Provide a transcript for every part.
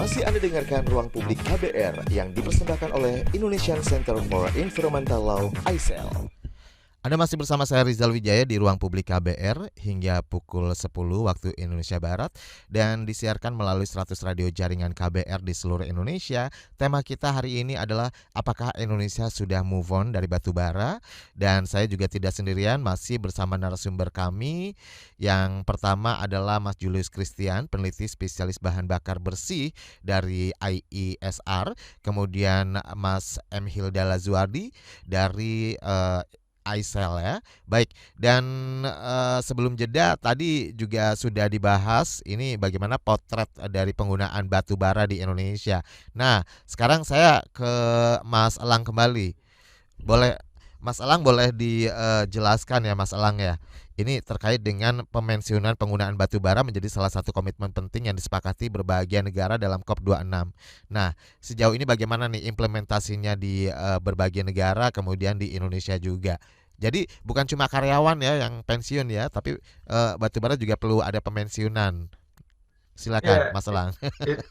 Masih Anda dengarkan Ruang Publik KBR yang dipersembahkan oleh Indonesian Center for Environmental Law, ICEL. Anda masih bersama saya Rizal Wijaya di Ruang Publik KBR hingga pukul 10 waktu Indonesia Barat dan disiarkan melalui 100 radio jaringan KBR di seluruh Indonesia. Tema kita hari ini adalah apakah Indonesia sudah move on dari batu bara? Dan saya juga tidak sendirian, masih bersama narasumber kami. Yang pertama adalah Mas Julius Christian, peneliti spesialis bahan bakar bersih dari IESR. Kemudian Mas M. Hilda Lazuardi dari ICEL ya. Baik, dan sebelum jeda tadi juga sudah dibahas ini bagaimana potret dari penggunaan batu bara di Indonesia. Nah, sekarang saya ke Mas Elang kembali. Boleh Mas Elang boleh dijelaskan ya Mas Elang ya. Ini terkait dengan pemensiunan penggunaan batu bara menjadi salah satu komitmen penting yang disepakati berbagai negara dalam COP26. Nah, sejauh ini bagaimana nih implementasinya di berbagai negara, kemudian di Indonesia juga. Jadi bukan cuma karyawan ya yang pensiun ya, tapi batubara juga perlu ada pemensiunan. Silakan, Ya, Mas Elang. i-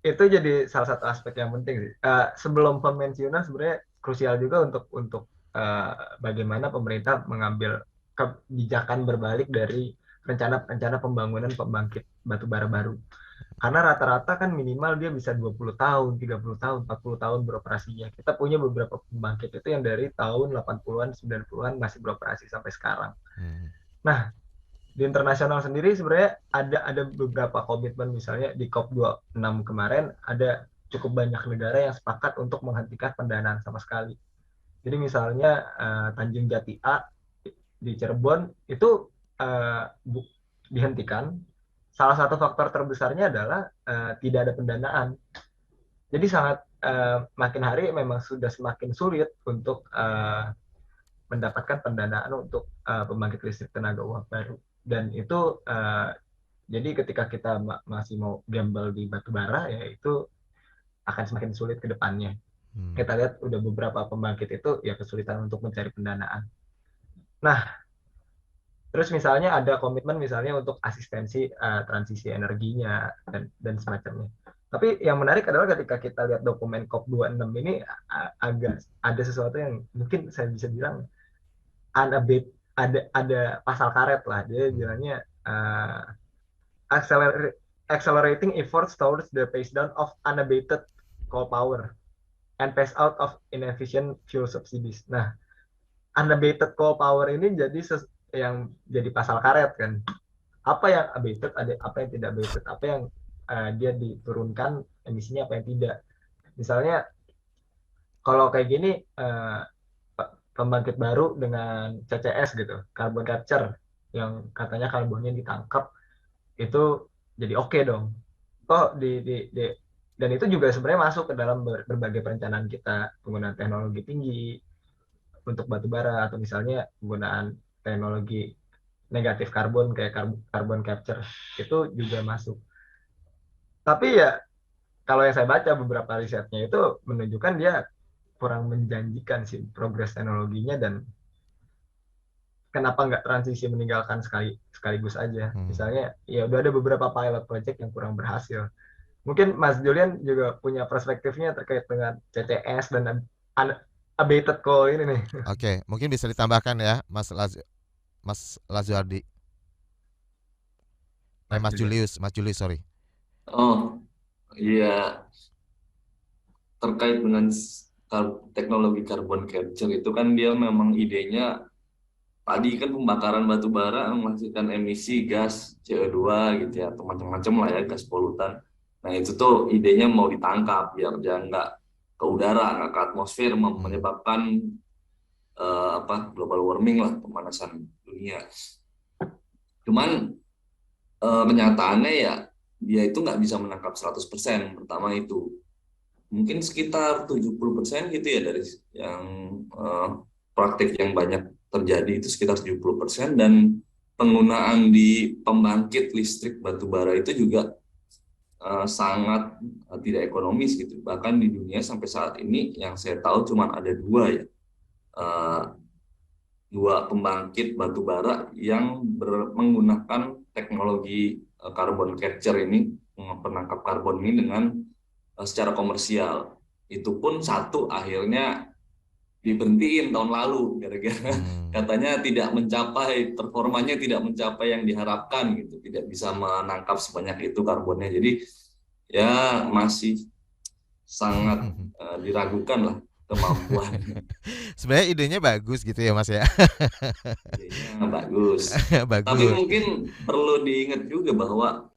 itu jadi salah satu aspek yang penting sih. Sebelum pemensiunan sebenarnya krusial juga untuk eh, bagaimana pemerintah mengambil kebijakan berbalik dari rencana-rencana pembangunan pembangkit batu bara baru. Karena rata-rata kan minimal dia bisa 20 tahun, 30 tahun, 40 tahun beroperasinya. Kita punya beberapa pembangkit itu yang dari tahun 80-an, 90-an masih beroperasi sampai sekarang. Hmm. Nah, di internasional sendiri sebenarnya ada beberapa komitmen, misalnya di COP26 kemarin ada cukup banyak negara yang sepakat untuk menghentikan pendanaan sama sekali. Jadi misalnya Tanjung Jati A di Cirebon itu dihentikan. Salah satu faktor terbesarnya adalah tidak ada pendanaan. Jadi sangat makin hari memang sudah semakin sulit untuk mendapatkan pendanaan untuk pembangkit listrik tenaga uap baru. Dan itu jadi ketika kita masih mau gamble di batu bara, ya itu akan semakin sulit ke depannya. Hmm. Kita lihat udah beberapa pembangkit itu ya kesulitan untuk mencari pendanaan. Nah, terus misalnya ada komitmen misalnya untuk asistensi transisi energinya dan semacamnya. Tapi yang menarik adalah ketika kita lihat dokumen COP26 ini agak ada sesuatu yang mungkin saya bisa bilang ada pasal karet lah. Dia Hmm. bilangnya uh, accelerating efforts towards the phase down of unabated coal power and phase out of inefficient fuel subsidies. Nah, unabated coal power ini jadi yang jadi pasal karet kan. Apa yang abated, ada apa yang tidak abated, apa yang dia diturunkan emisinya, apa yang tidak. Misalnya kalau kayak gini pembangkit baru dengan CCS gitu, carbon capture yang katanya karbonnya ditangkap itu jadi oke dong. Kok dan itu juga sebenarnya masuk ke dalam berbagai perencanaan kita, penggunaan teknologi tinggi untuk batu bara atau misalnya penggunaan teknologi negatif karbon kayak carbon capture itu juga masuk. Tapi ya kalau yang saya baca beberapa risetnya itu menunjukkan dia kurang menjanjikan sih progres teknologinya, dan kenapa nggak transisi meninggalkan sekaligus aja. Hmm. Misalnya ya udah ada beberapa pilot project yang kurang berhasil. Mungkin Mas Julian juga punya perspektifnya terkait dengan CCS dan abated coal ini nih. Oke, mungkin bisa ditambahkan ya, Mas Lazuardi. Mas Julian. Mas Julius, sorry. Oh, iya, terkait dengan teknologi carbon capture itu kan dia memang idenya tadi kan pembakaran batu bara menghasilkan emisi gas CO2 gitu ya, atau macam-macam lah ya, gas polutan. Nah itu tuh idenya mau ditangkap biar dia nggak ke udara, nggak ke atmosfer, Hmm. menyebabkan global warming lah, pemanasan dunia. Cuman kenyataannya ya dia itu nggak bisa menangkap 100%. Pertama itu mungkin sekitar 70% gitu ya dari yang praktik yang banyak terjadi itu sekitar 70%, dan penggunaan di pembangkit listrik batu bara itu juga sangat tidak ekonomis gitu. Bahkan di dunia sampai saat ini yang saya tahu cuma ada dua ya, dua pembangkit batu bara yang menggunakan teknologi carbon capture ini penangkap karbon ini dengan secara komersial. Itu pun satu akhirnya diberhentiin tahun lalu gara-gara katanya tidak mencapai performanya, tidak mencapai yang diharapkan gitu, tidak bisa menangkap sebanyak itu karbonnya. Jadi ya masih sangat diragukan lah kemampuan. Sebenarnya idenya bagus gitu ya Mas ya. Idenya bagus. Tapi Bagus. mungkin perlu diingat juga bahwa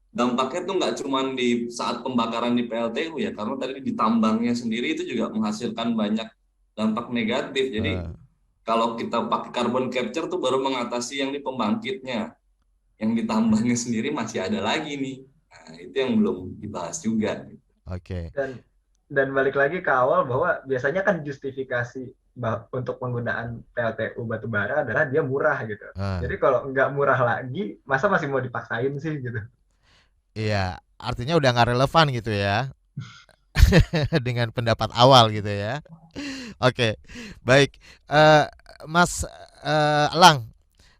dampaknya tuh nggak cuma di saat pembakaran di PLTU ya, karena tadi di tambangnya sendiri itu juga menghasilkan banyak dampak negatif. Jadi kalau kita pakai carbon capture tuh baru mengatasi yang di pembangkitnya, yang di tambangnya sendiri masih ada lagi nih. Nah, itu yang belum dibahas juga. Oke. Dan balik lagi ke awal bahwa biasanya kan justifikasi untuk penggunaan PLTU batubara adalah dia murah gitu. Jadi kalau nggak murah lagi, masa masih mau dipaksain sih gitu? Iya, artinya udah nggak relevan gitu ya dengan pendapat awal gitu ya. Oke, baik. Mas Elang,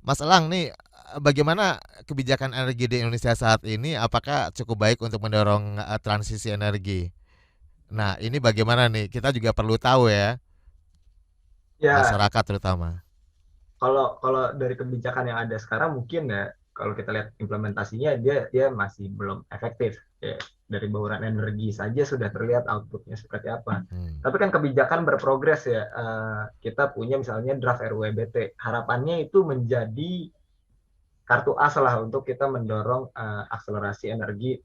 Mas Elang nih, bagaimana kebijakan energi di Indonesia saat ini? Apakah cukup baik untuk mendorong transisi energi? Nah, ini bagaimana nih? Kita juga perlu tahu ya, Ya, masyarakat terutama. kalau dari kebijakan yang ada sekarang mungkin ya, kalau kita lihat implementasinya dia masih belum efektif. Ya, dari bauran energi saja sudah terlihat outputnya seperti apa. Tapi kan kebijakan berprogres ya. Kita punya misalnya draft RUU-EBT. Harapannya itu menjadi kartu as lah untuk kita mendorong akselerasi energi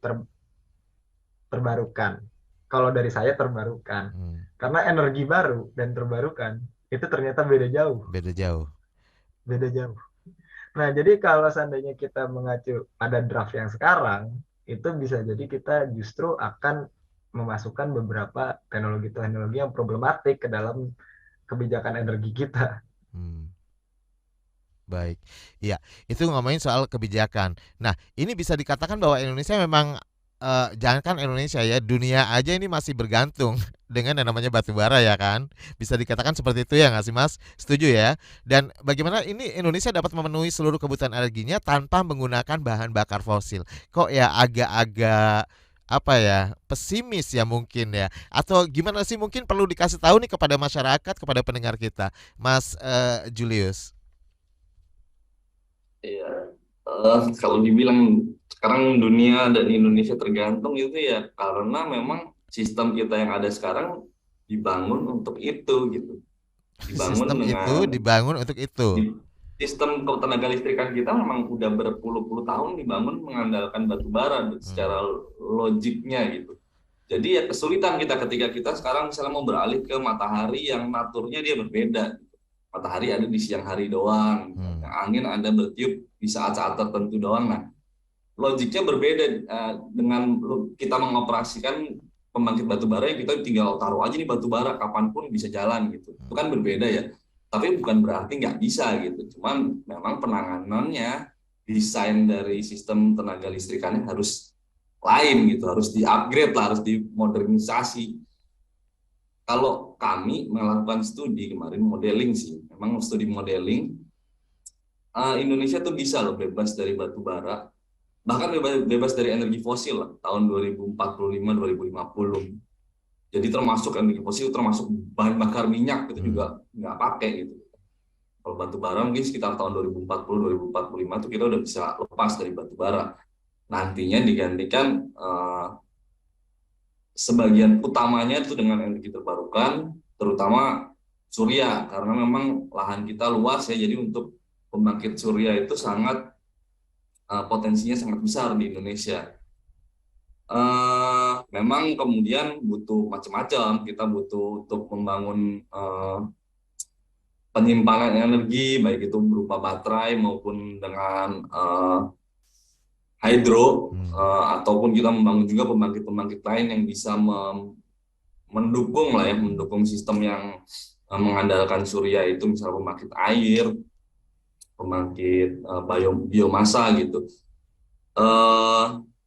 terbarukan. Kalau dari saya terbarukan. Karena energi baru dan terbarukan itu ternyata beda jauh. Beda jauh. Beda jauh. Nah, jadi kalau seandainya kita mengacu pada draft yang sekarang, itu bisa jadi kita justru akan memasukkan beberapa teknologi-teknologi yang problematik ke dalam kebijakan energi kita. Baik, iya, itu ngomongin soal kebijakan. Nah, ini bisa dikatakan bahwa Indonesia memang jangankan Indonesia ya, dunia aja ini masih bergantung dengan yang namanya batu bara ya kan. Bisa dikatakan seperti itu ya nggak sih Mas? Setuju ya? Dan bagaimana ini Indonesia dapat memenuhi seluruh kebutuhan energinya tanpa menggunakan bahan bakar fosil? Kok ya agak-agak apa ya, pesimis ya mungkin ya? Atau gimana sih, mungkin perlu dikasih tahu nih kepada masyarakat, kepada pendengar kita, Mas Julius. Iya, kalau dibilang sekarang dunia dan Indonesia tergantung itu ya karena memang sistem kita yang ada sekarang dibangun untuk itu gitu. Dibangun Sistem itu dengan dibangun untuk itu. sistem ketenaga listrikan kita memang udah berpuluh-puluh tahun dibangun mengandalkan batu bara secara logiknya gitu. Jadi ya kesulitan kita ketika kita sekarang misalnya mau beralih ke matahari yang naturnya dia berbeda. Matahari ada di siang hari doang, angin ada bertiup di saat-saat tertentu doang. Nah, logiknya berbeda dengan kita mengoperasikan pembangkit batu bara yang kita tinggal taruh aja nih batu bara kapanpun bisa jalan gitu. Itu kan berbeda ya. Tapi bukan berarti nggak bisa gitu. Cuman memang penanganannya, desain dari sistem tenaga listrikannya harus lain gitu, harus di-upgrade lah, harus dimodernisasi. Kalau kami melakukan studi kemarin modeling sih, memang studi modeling, Indonesia tuh bisa loh bebas dari batu bara, bahkan bebas dari energi fosil lah, tahun 2045-2050. Jadi termasuk energi fosil, termasuk bahan bakar minyak itu juga nggak pakai gitu. Kalau batu bara mungkin sekitar tahun 2040-2045 itu kita udah bisa lepas dari batu bara. Nantinya digantikan sebagian utamanya itu dengan energi terbarukan, terutama surya, karena memang lahan kita luas ya, jadi untuk pembangkit surya itu sangat potensinya sangat besar di Indonesia. Memang kemudian butuh macam-macam, kita butuh untuk membangun penyimpanan energi, baik itu berupa baterai maupun dengan hydro, ataupun kita membangun juga pembangkit-pembangkit lain yang bisa mendukung lah ya, mendukung sistem yang mengandalkan surya itu, misalnya pembangkit air, pembangkit biomasa gitu.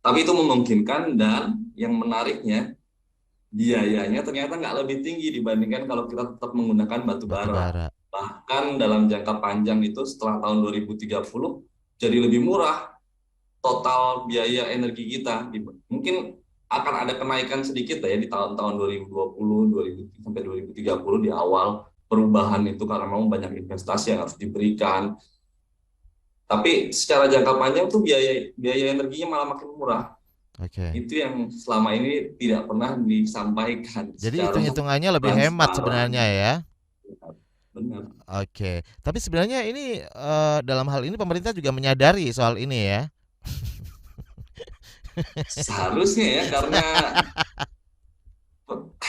Tapi itu memungkinkan, dan yang menariknya biayanya ternyata nggak lebih tinggi dibandingkan kalau kita tetap menggunakan batu bara. Bahkan dalam jangka panjang itu setelah tahun 2030 jadi lebih murah. total biaya energi kita. Mungkin akan ada kenaikan sedikit ya di tahun-tahun 2020, 2000 sampai 2030 di awal perubahan itu karena memang banyak investasi yang harus diberikan. Tapi secara jangka panjang tuh biaya energinya malah makin murah. Oke. Itu yang selama ini tidak pernah disampaikan Jadi secara hitung-hitungannya lebih hemat sebenarnya ya. benar. Oke. Tapi sebenarnya ini dalam hal ini pemerintah juga menyadari soal ini ya. Seharusnya ya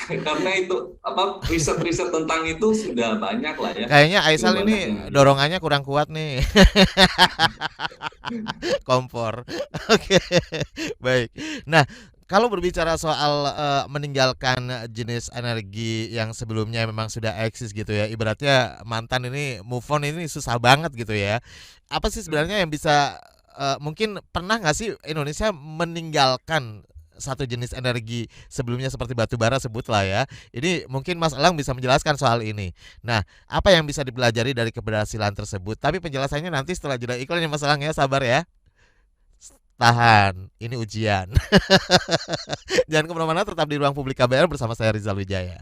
karena itu riset-riset tentang itu sudah banyak lah ya. Kayaknya Sudah Aisal banyak ini yang dorongannya kurang kuat nih. Kompor. Oke. Baik. Nah, kalau berbicara soal meninggalkan jenis energi yang sebelumnya memang sudah eksis gitu ya, ibaratnya mantan ini move on ini susah banget gitu ya. Apa sih sebenarnya yang bisa mungkin pernah nggak sih Indonesia meninggalkan satu jenis energi sebelumnya seperti batu bara sebutlah ya. Ini mungkin Mas Elang bisa menjelaskan soal ini. Nah, apa yang bisa dipelajari dari keberhasilan tersebut? Tapi penjelasannya nanti setelah jeda iklan ya Mas Elang ya, sabar ya. Tahan, ini ujian. Jangan kemana-mana, tetap di ruang publik KBR bersama saya Rizal Wijaya.